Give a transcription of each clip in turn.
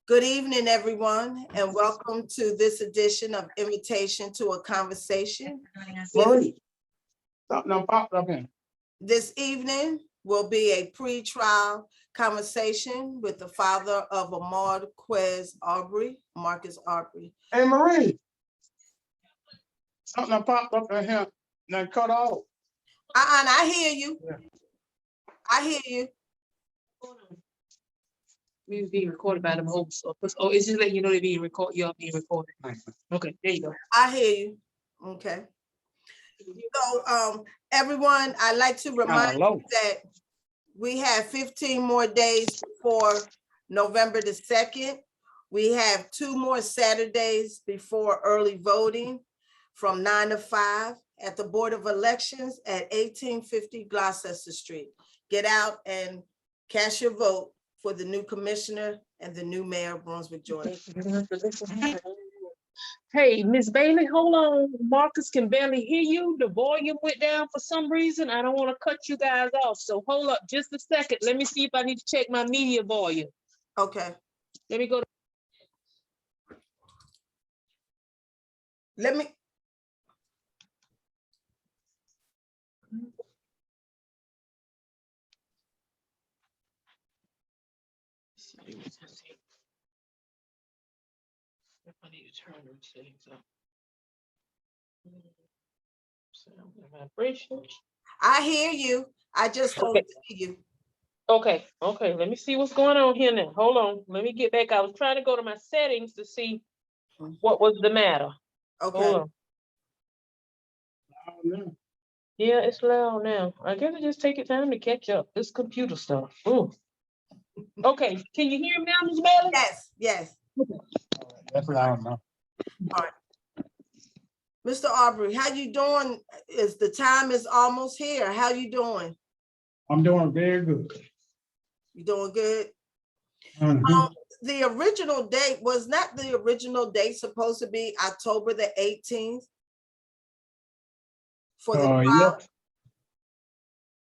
Good evening, everyone, and welcome to this edition of Invitation to a Conversation. Marie, something done popped up in. This evening will be a pre-trial conversation with the father of Marquez Arbery, Marcus Arbery. Hey, Marie, something done popped up in here, done cut off. I hear you. Yeah. I hear you. We being recorded by them hosts. Oh, it's just letting you know they're being recorded. You're being recorded. Okay, there you go. I hear you. Okay. So, everyone, I'd like to remind you that we have 15 more days before November the 2nd. We have 2 more Saturdays before early voting from 9 to 5 at the Board of Elections at 1850 Gloucester Street. Get out and cast your vote for the new commissioner and the new mayor of Brunswick, Georgia. Hey, Miss Bailey, hold on. Marcus can barely hear you. The volume went down for some reason. I don't want to cut you guys off. So hold up just a second. Let me see if I need to check my media volume. Okay. Let me go. Let me. I need to turn those things up. Sound vibrations. I hear you. I just don't see you. Okay, let me see what's going on here now. Hold on, let me get back. I was trying to go to my settings to see what was the matter. Okay. Hold on. Oh, no. Yeah, it's loud now. I guess it just take it time to catch up. This computer stuff. Ooh. Okay, can you hear me now, Ms. Bailey? Yes, yes. That's loud enough. Mr. Arbery, how you doing? The time is almost here. How you doing? I'm doing very good. You doing good? Mhm. The original date, was not the original date supposed to be October the 18th? For the trial?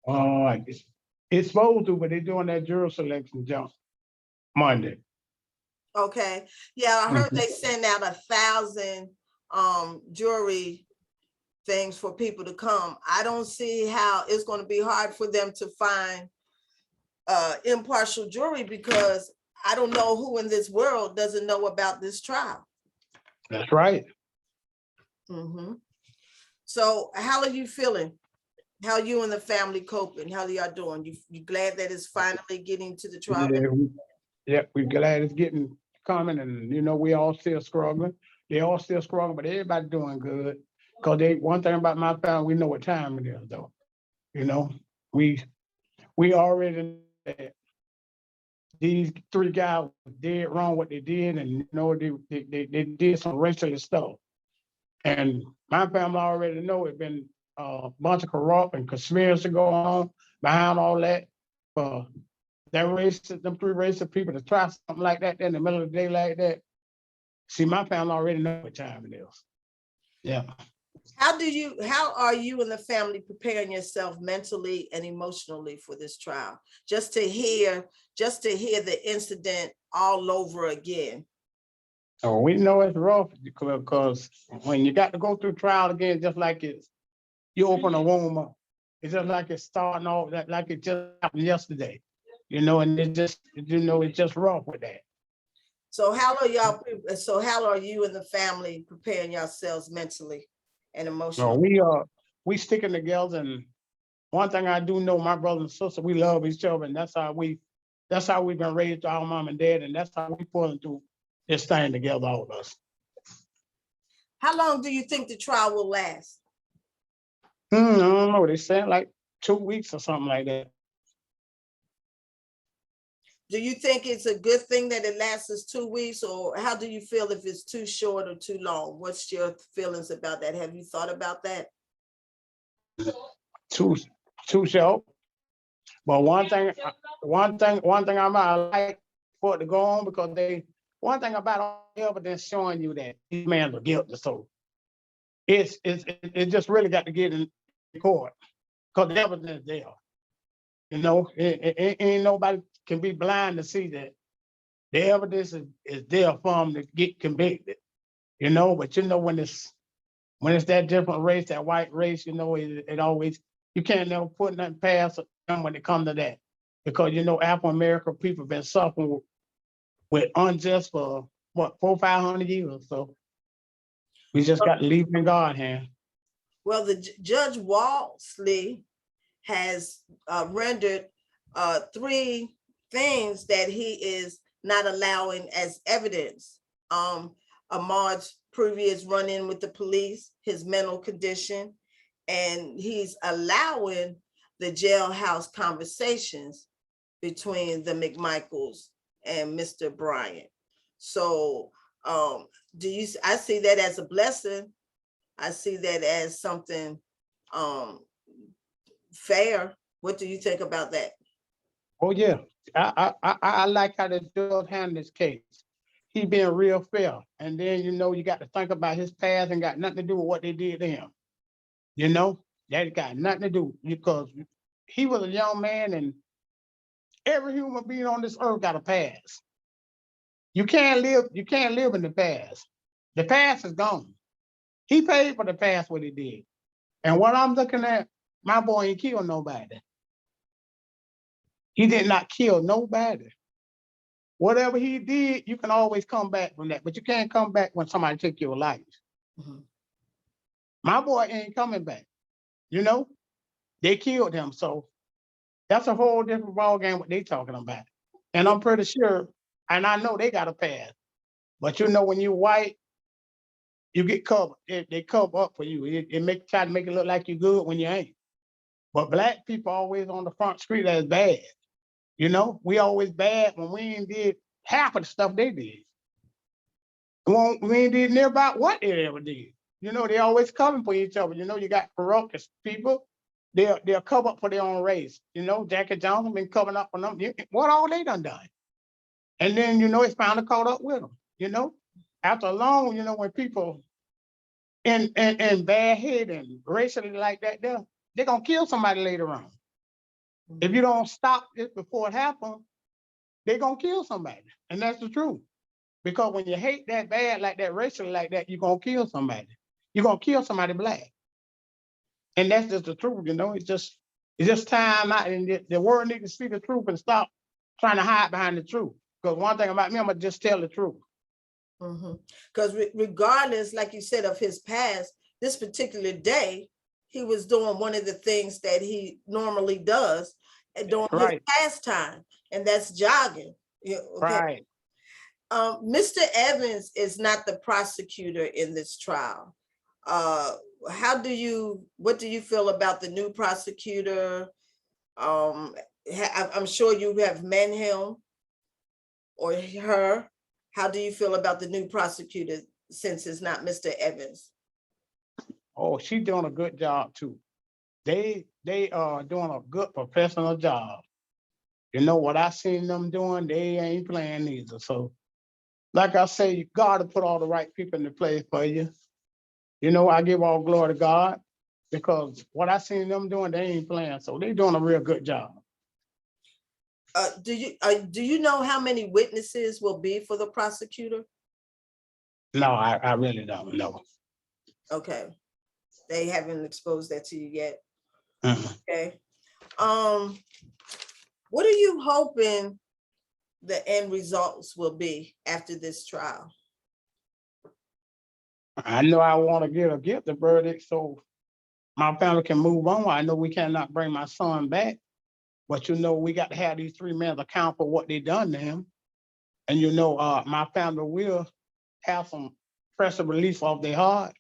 Yeah. It's supposed to, but they're doing that jury selection jump Monday. Okay, yeah, I heard they send out 1,000 jury things for people to come. I don't see how it's going to be hard for them to find impartial jury, because I don't know who in this world doesn't know about this trial. That's right. So how are you feeling? How are you and the family coping? How y'all doing? You glad that it's finally getting to the trial? Yeah, we're glad it's getting coming, and we all still struggling. They all still struggling, but everybody doing good. Cause one thing about my family, we know what time it is, though. We already know that these 3 guys did wrong what they did, and they did some racist stuff. And my family already know it's been a bunch of corrupt and conspiracy going on behind all that. Them 3 racist people to try something like that in the middle of the day like that. See, my family already know what time it is. Yeah. How are you and the family preparing yourself mentally and emotionally for this trial? Just to hear the incident all over again. Oh, we know it's rough because when you got to go through trial again, just like you open a womb up. It's just like it's starting off like it just happened yesterday. And it's just rough with that. So how are you and the family preparing yourselves mentally and emotionally? So we sticking together, and one thing I do know, my brother and sister, we love each other, and that's how we've been raised, our mom and dad, and that's how we pulling through this thing together, all of us. How long do you think the trial will last? I don't know. They said like 2 weeks or something like that. Do you think it's a good thing that it lasts 2 weeks, or how do you feel if it's too short or too long? What's your feelings about that? Have you thought about that? Too short. But one thing I might like for it to go on, because one thing about all the evidence showing you that these men are guilty. So it just really got to get in court, because the evidence is there. Ain't nobody can be blind to see that the evidence is there for them to get convicted, you know, but you know, when it's that different race, that white race, you know, it always, you can't never put nothing past them when it comes to that. Because, you know, African American people have been suffering with unjust for what, 400-500 years. So we just got to leave it in God's hand. Well, the Judge Walsley has rendered 3 things that he is not allowing as evidence. Ahmaud's previous run-in with the police, his mental condition, and he's allowing the jailhouse conversations between the McMichaels and Mr. Bryant. So I see that as a blessing. I see that as something fair. What do you think about that? Oh yeah, I like how the judge handled this case. He being real fair, and then you know you got to think about his past and got nothing to do with what they did to him. You know that got nothing to do because he was a young man, and every human being on this earth got a past. You can't live in the past. The past is gone. He paid for the past what he did, and what I'm looking at, my boy ain't killed nobody. He did not kill nobody. Whatever he did, you can always come back from that, but you can't come back when somebody took your life. Mhm. My boy ain't coming back. You know, they killed him, so that's a whole different ballgame what they talking about. And I'm pretty sure, and I know they got a pass, but you know, when you white, you get covered. They cover up for you. Try to make it look like you're good when you ain't. But black people always on the front street as bad. You know, we always bad when we ain't did half of the stuff they did. We ain't did near about what they ever did. You know, they always coming for each other. You know, you got corrupt people, they'll cover up for their own race. You know, Jackie Johnson been covering up for them. What all they done? And then, you know, it's finally caught up with them. You know, after long, you know, when people in bad head and racially like that, they're gonna kill somebody later on. If you don't stop it before it happens, they're gonna kill somebody. And that's the truth. Because when you hate that bad, like that, racially like that, you're gonna kill somebody. You're gonna kill somebody black. And that's just the truth, you know. It's just time out, and the world needs to see the truth and stop trying to hide behind the truth. Because one thing about me, I'm gonna just tell the truth. Because regardless, like you said, of his past, this particular day, he was doing one of the things that he normally does during his pastime, and that's jogging. Yeah, okay. Right. Mr. Evans is not the prosecutor in this trial. What do you feel about the new prosecutor? I'm sure you have met him or her. How do you feel about the new prosecutor since it's not Mr. Evans? Oh, she's doing a good job too. They are doing a good professional job. You know what I seen them doing, they ain't playing either. So like I say, you gotta put all the right people in the place for you. You know, I give all glory to God because what I seen them doing, they ain't playing. So they doing a real good job. Do you know how many witnesses will be for the prosecutor? No, I really don't know. Okay. They haven't exposed that to you yet. Okay. What are you hoping the end results will be after this trial? I know I want to get the verdict so my family can move on. I know we cannot bring my son back, but you know, we got to have these 3 men account for what they done to him. And you know, my family will have some pressure relief off their heart.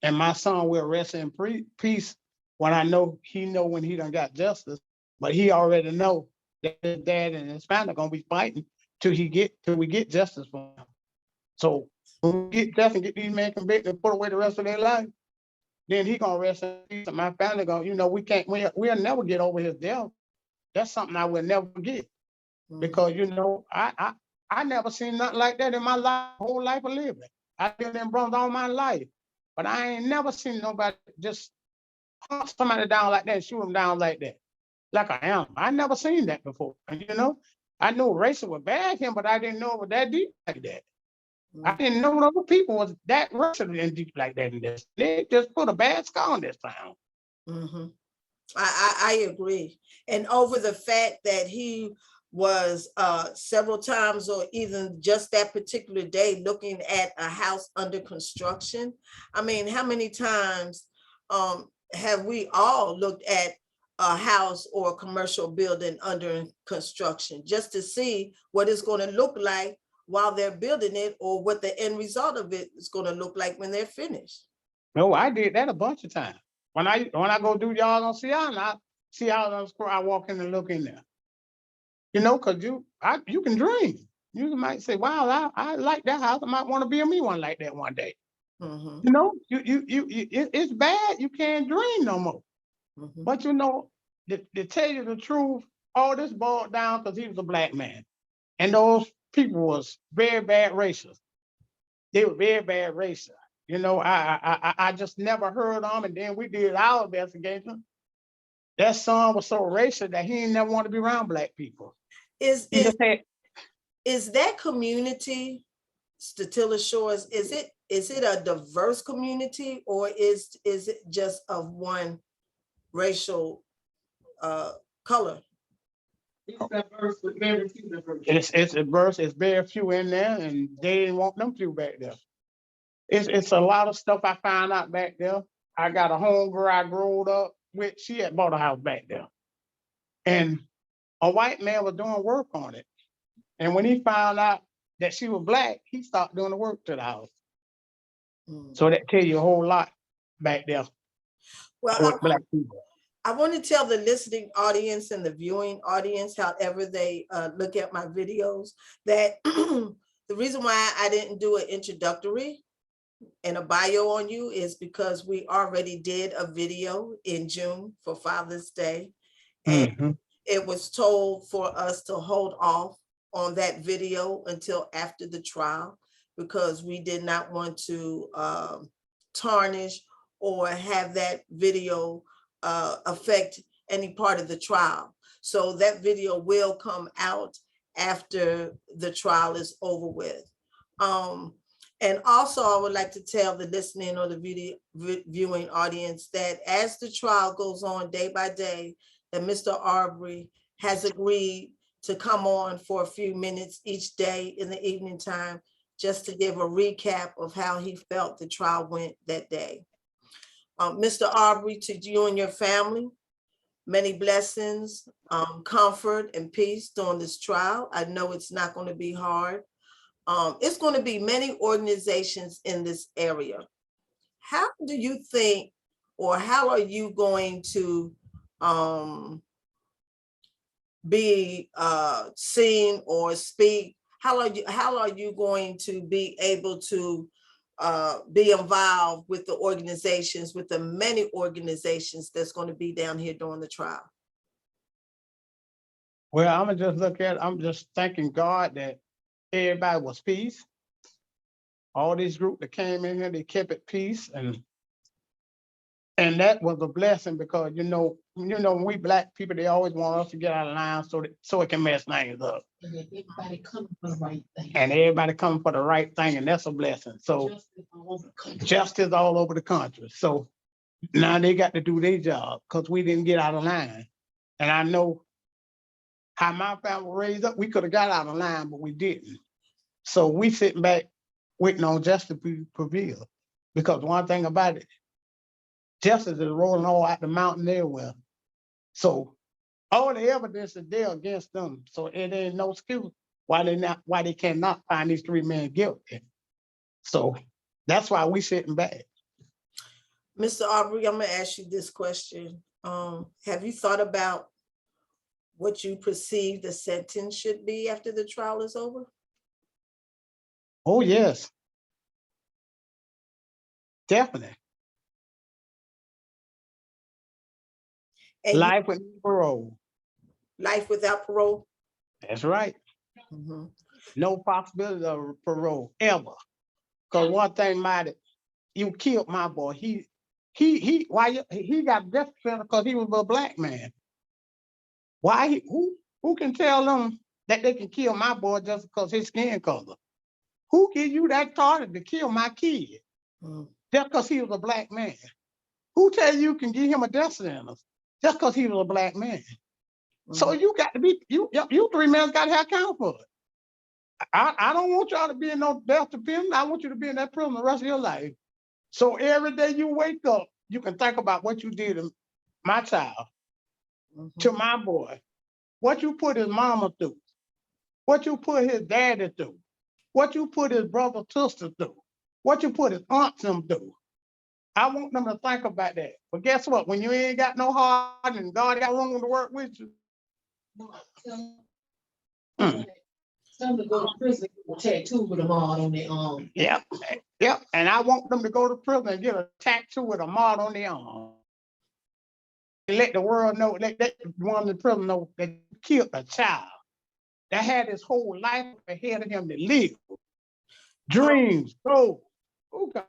And my son will rest in peace when I know he know when he done got justice, but he already know that his dad and his family gonna be fighting till we get justice for him. So when we get justice and get these men convicted and put away the rest of their life, then he gonna rest in peace. And my family gonna, you know, we'll never get over his death. That's something I will never forget. Because you know, I never seen nothing like that in my life, whole life of living. I've been in Bronx all my life, but I ain't never seen nobody just hunt somebody down like that, shoot them down like that, like I am. I never seen that before. And you know, I knew racial was bad him, but I didn't know it was that deep like that. I Mm. didn't know other people was that racial and deep like that in this. They just put a bad scar on this town. Mhm. I agree. And over the fact that he was several times or even just that particular day looking at a house under construction. I mean, how many times have we all looked at a house or a commercial building under construction just to see what it's going to look like while they're building it, or what the end result of it is going to look like when they're finished? No, I did that a bunch of times. When I go do y'all on see how I walk in and look in there. You know, cause you can dream. You might say, wow, I like that house. I might want to be me one like that one day. Mhm, You know, it's bad. You can't dream no more. mhm. But you know, to tell you the truth, all this boiled down because he was a black man. And those people was very bad racists. They were very bad racists. You know, I just never heard them. And then we did our investigation. That son was so racist that he didn't never want to be around black people. Is He just had, is that community, Statilla Shores, is it a diverse community, or is it just of one racial color? it's adverse. It's very few in there, and they didn't want them few back there. It's a lot of stuff I found out back there. I got a homegirl I grew up with. She had bought a house back there, and a white man was doing work on it. And when he found out that she was black, he stopped doing the work to the house. Mm. So that tell you a whole lot back there Well, with black people. I want to tell the listening audience and the viewing audience, however they look at my videos, that the reason why I didn't do an introductory and a bio on you is because we already did a video in June for Father's Day. And Mhm. it was told for us to hold off on that video until after the trial, because we did not want to tarnish or have that video affect any part of the trial. So that video will come out after the trial is over with. And also, I would like to tell the listening or the viewing audience that as the trial goes on day by day, that Mr. Arbery has agreed to come on for a few minutes each day in the evening time, just to give a recap of how he felt the trial went that day. Mr. Arbery, to you and your family, many blessings, comfort, and peace during this trial. I know it's not going to be hard. It's going to be many organizations in this area. How do you think, or how are you going to be seen or speak? How are you going to be able to be involved with the organizations, with the many organizations that's going to be down here during the trial? Well, I'm just thanking God that everybody was peace. All these groups that came in here, they kept it peace, and that was a blessing because you know, when we black people, they always want us to get out of line so it can mess things up. And everybody coming for the right thing. And everybody coming for the right thing, and that's a blessing. So justice all over the country. So now they got to do their job because we didn't get out of line. And I know how my family was raised up, we could have got out of line, but we didn't. So we sitting back waiting on justice to be prevailed. Because one thing about it, justice is rolling all out the mountain everywhere. So all the evidence is there against them. So it ain't no excuse why they cannot find these three men guilty. So that's why we sitting back. Mr. Arbery, I'm going to ask you this question. Have you thought about what you perceive the sentence should be after the trial is over? Oh, yes. Definitely. And Life with parole. life without parole? That's right. Mhm. No possibility of parole ever. Because one thing about it, you killed my boy. He got death penalty because he was a black man. Why? Who can tell them that they can kill my boy just because his skin color? Who give you that authority to kill my kid just because he was a black man? Who tell you can give him a death sentence just because he was a black man? So you got to be, you 3 men got to account for it. I don't want y'all to be in no death penalty. I want you to be in that prison the rest of your life. So every day you wake up, you can think about what you did to my child, to my boy, what you put his mama through, what you put his daddy through, what you put his brother, sister through, what you put his aunts them through. I want them to think about that. But guess what? When you ain't got no heart and God got room to work with you. Some to go to prison with a tattoo with a mark on their arm. Yep. And I want them to go to prison and get a tattoo with a mark on their arm. And let the world know, let one in the prison know that you killed a child that had his whole life ahead of him to live. Dreams, goals. Oh God.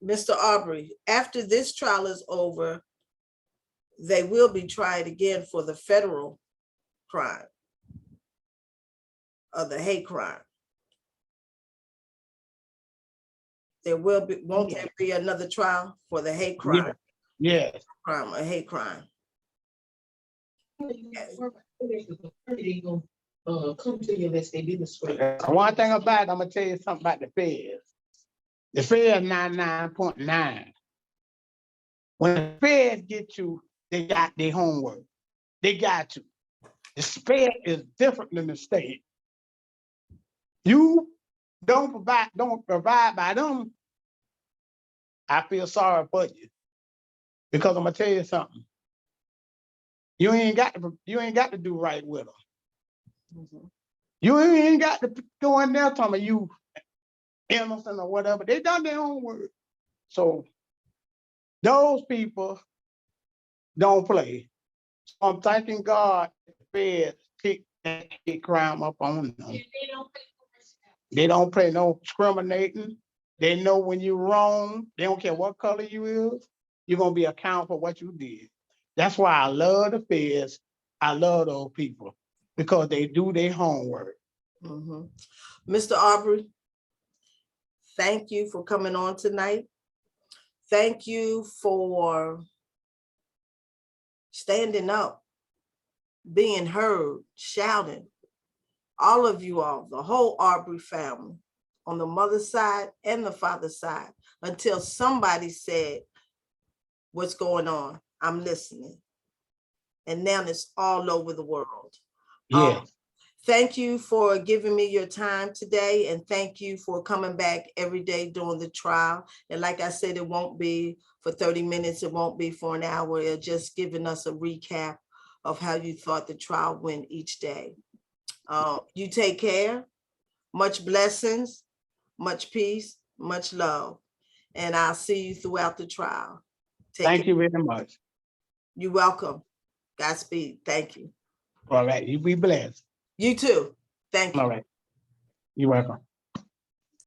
Mr. Arbery, after this trial is over, they will be tried again for the federal crime of the hate crime. There will be, won't there be another trial for the hate crime? Yes. Crime, a hate crime. Come to you unless they didn't swear. One thing about it, I'm gonna tell you something about the feds. The feds 99.9. When the feds get you, they got their homework. They got you. The fed is different than the state. You don't provide by them. I feel sorry for you. Because I'm gonna tell you something. You ain't got to do right with them. You ain't got to go in there talking about you innocent or whatever. They done their own work. So those people don't play. So I'm thanking God the feds pick that crime up on them. They don't play no discriminating. They know when you're wrong. They don't care what color you is. You're gonna be accountable for what you did. That's why I love the feds. I love those people because they do their homework. Mr. Arbery, thank you for coming on tonight. Thank you for standing up, being heard, shouting. All of you all, the whole Arbery family, on the mother's side and the father's side, until somebody said, what's going on? I'm listening. And now it's all over the world. Yeah. Thank you for giving me your time today, and thank you for coming back every day during the trial. And like I said, it won't be for 30 minutes, it won't be for an hour. It's just giving us a recap of how you thought the trial went each day. You take care. Much blessings, much peace, much love. And I'll see you throughout the trial. Thank you very much. You're welcome. Godspeed. Thank you. All right. You be blessed. You too. Thank you. All right. You're welcome.